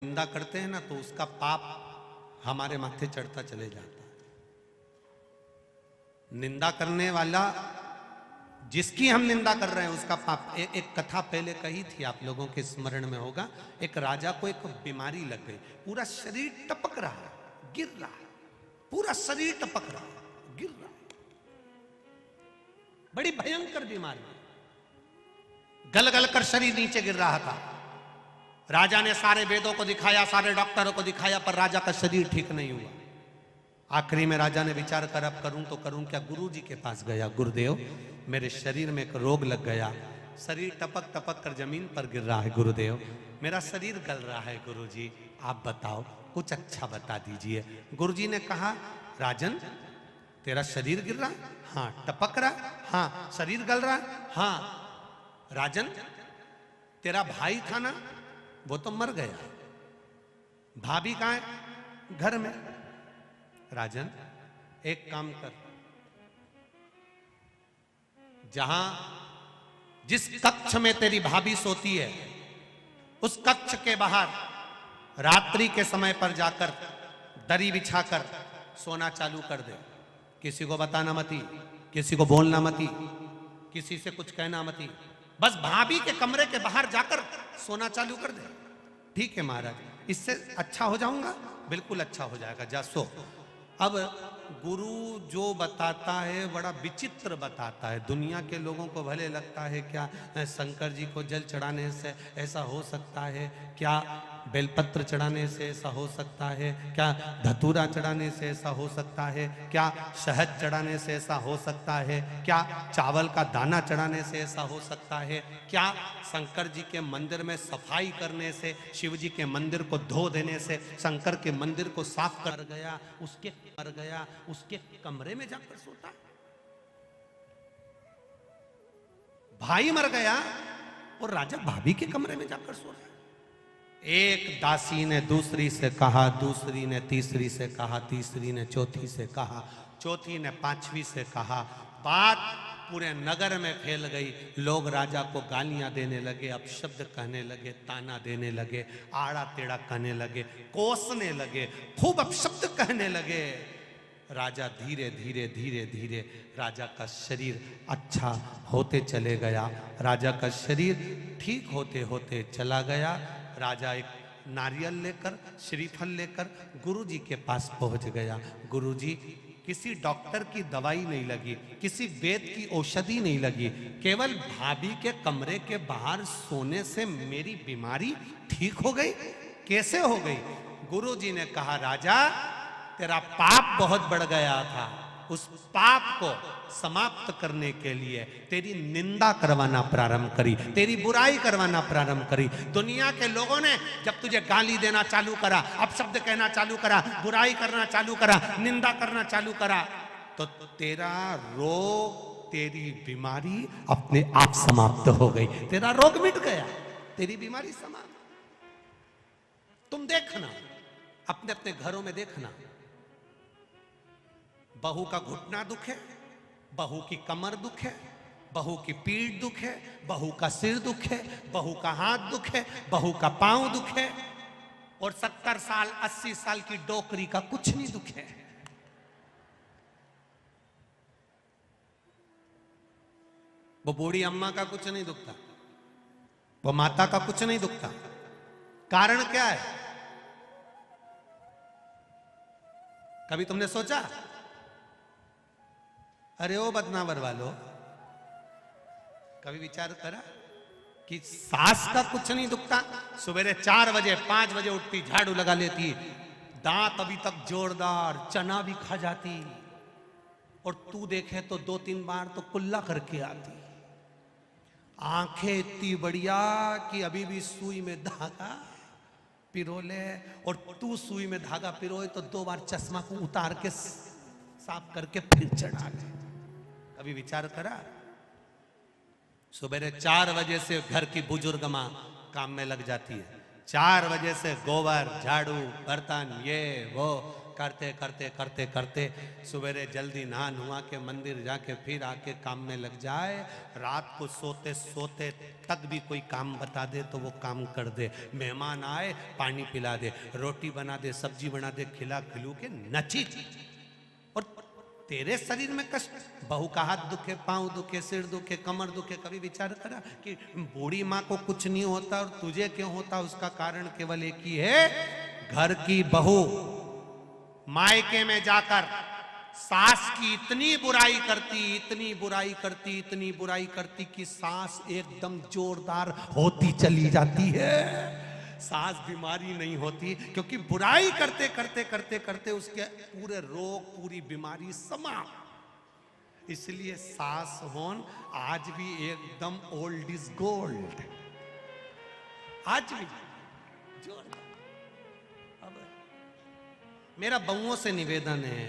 निंदा करते हैं ना तो उसका पाप हमारे माथे चढ़ता चले जाता है। निंदा करने वाला जिसकी हम निंदा कर रहे हैं उसका पाप। एक कथा पहले कही थी, आप लोगों के स्मरण में होगा। एक राजा को एक बीमारी लग गई, पूरा शरीर टपक रहा है, गिर रहा है, पूरा शरीर टपक रहा है, गिर रहा है, बड़ी भयंकर बीमारी, गल गल कर शरीर नीचे गिर रहा था। राजा ने सारे वेदों को दिखाया, सारे डॉक्टरों को दिखाया, पर राजा का शरीर ठीक नहीं हुआ। आखिरी में राजा ने विचार कर अब करूं तो करूं क्या। गुरु जी के पास गया, गुरुदेव मेरे शरीर में एक रोग लग गया, शरीर टपक टपक कर जमीन पर गिर रहा है। गुरुदेव मेरा शरीर गल रहा है, गुरु जी आप बताओ, कुछ अच्छा बता दीजिए। गुरु जी ने कहा, राजन तेरा शरीर गिर रहा है? हाँ। टपक रहा है? हाँ। शरीर गल रहा है? हाँ। राजन तेरा भाई था ना, वो तो मर गया, भाभी कहां है? घर में। राजन एक काम कर, जहां जिस कक्ष में तेरी भाभी सोती है उस कक्ष के बाहर रात्रि के समय पर जाकर दरी बिछाकर सोना चालू कर दे। किसी को बताना मती, किसी को बोलना मती, किसी से कुछ कहना मती, बस भाभी के कमरे के बाहर जाकर सोना चालू कर दे। ठीक है महाराज, इससे अच्छा हो जाऊंगा? बिल्कुल अच्छा हो जाएगा, जा सो। अब गुरु जो बताता है बड़ा विचित्र बताता है। दुनिया के लोगों को भले लगता है क्या शंकर जी को जल चढ़ाने से ऐसा हो सकता है, क्या बेलपत्र चढ़ाने से ऐसा हो सकता है, क्या धतूरा चढ़ाने से ऐसा हो सकता है, क्या शहद चढ़ाने से ऐसा हो सकता है, क्या चावल का दाना चढ़ाने से ऐसा हो सकता है, क्या शंकर जी के मंदिर में सफाई करने से, शिव जी के मंदिर को धो देने से शंकर के मंदिर को साफ कर गया, उसके मर गया, उसके कमरे में जाकर सोता। भाई मर गया और राजा भाभी के कमरे में जाकर सो रहा है। एक दासी ने दूसरी से कहा, दूसरी ने तीसरी से कहा, तीसरी ने चौथी से कहा, चौथी ने पांचवी से कहा। बात पूरे नगर में फैल गई। लोग राजा को गालियां देने लगे, अपशब्द कहने लगे, ताना देने लगे, आड़ा टेढ़ा कहने लगे, कोसने लगे, खूब अपशब्द कहने लगे। राजा धीरे धीरे धीरे धीरे राजा का शरीर अच्छा होते चले गया, राजा का शरीर ठीक होते होते चला गया। राजा एक नारियल लेकर, श्रीफल लेकर गुरु जी के पास पहुंच गया। गुरु जी किसी डॉक्टर की दवाई नहीं लगी, किसी वेद की औषधि नहीं लगी, केवल भाभी के कमरे के बाहर सोने से मेरी बीमारी ठीक हो गई। कैसे हो गई? गुरु जी ने कहा, राजा तेरा पाप बहुत बढ़ गया था, उस पाप को समाप्त करने के लिए तेरी निंदा करवाना प्रारंभ करी, तेरी बुराई करवाना प्रारंभ करी। दुनिया के लोगों ने जब तुझे गाली देना चालू करा, अपशब्द कहना चालू करा, बुराई करना चालू करा, निंदा करना चालू करा, तो तेरा रोग, तेरी बीमारी अपने आप समाप्त हो गई। तेरा रोग मिट गया, तेरी बीमारी समाप्त। तुम देखना, अपने अपने घरों में देखना, बहू का घुटना दुख है, बहू की कमर दुख है, बहू की पीठ दुख है, बहू का सिर दुख है, बहू का हाथ दुख है, बहू का पांव दुख है, और 70 साल 80 साल की डोकरी का कुछ नहीं दुख है। वो बूढ़ी अम्मा का कुछ नहीं दुखता, वो माता का कुछ नहीं दुखता। कारण क्या है? कभी तुमने सोचा? अरे ओ बदनावर वालों, कभी विचार करा कि सास का कुछ नहीं दुखता? सवेरे 4 बजे 5 बजे उठती, झाड़ू लगा लेती, दांत अभी तक जोरदार, चना भी खा जाती, और तू देखे तो 2-3 बार तो कुल्ला करके आती, आंखें इतनी बढ़िया कि अभी भी सुई में धागा पिरो ले, और तू सुई में धागा पिरोए तो 2 बार चश्मा को उतार के साफ करके फिर चढ़ा ले। कभी विचार करा? सुबह 4 बजे से घर की बुजुर्ग मां काम में लग जाती है, 4 बजे से गोबर, झाड़ू, बर्तन, ये वो करते करते करते करते सवेरे जल्दी नहा नुहा के मंदिर जाके फिर आके काम में लग जाए, रात को सोते सोते तक भी कोई काम बता दे तो वो काम कर दे, मेहमान आए पानी पिला दे, रोटी बना दे, सब्जी बना दे, खिला खिलू के नची। और तेरे शरीर में कष्ट, बहू का हाथ दुखे, पांव दुखे, सिर दुखे, कमर दुखे, कभी विचार करा कि बूढ़ी माँ को कुछ नहीं होता और तुझे क्यों होता? उसका कारण केवल एक ही है, घर की बहू मायके में जाकर सास की इतनी बुराई करती, इतनी बुराई करती, इतनी बुराई करती कि सास एकदम जोरदार होती चली जाती है। सास बीमारी नहीं होती क्योंकि बुराई करते करते करते करते उसके पूरे रोग, पूरी बीमारी समाप्त। इसलिए सास होन आज भी एकदम ओल्ड इज गोल्ड, आज भी जोरदार। अब मेरा बहुओं से निवेदन है,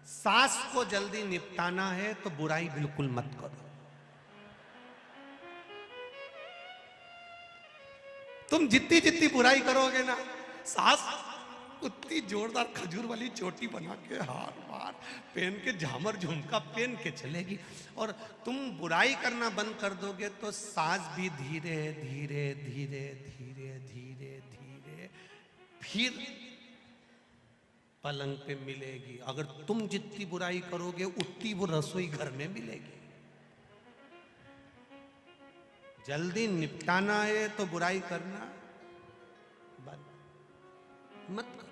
सास को जल्दी निपटाना है तो बुराई बिल्कुल मत करो। तुम जितनी जितनी बुराई करोगे ना, सास उतनी जोरदार खजूर वाली चोटी बना के, हार वार पहन के, झामर झुमका पहन के चलेगी। और तुम बुराई करना बंद कर दोगे तो सास भी धीरे धीरे धीरे धीरे धीरे धीरे फिर पलंग पे मिलेगी। अगर तुम जितनी बुराई करोगे उतनी वो रसोई घर में मिलेगी। जल्दी निपटाना है तो बुराई करना बंद मत करो।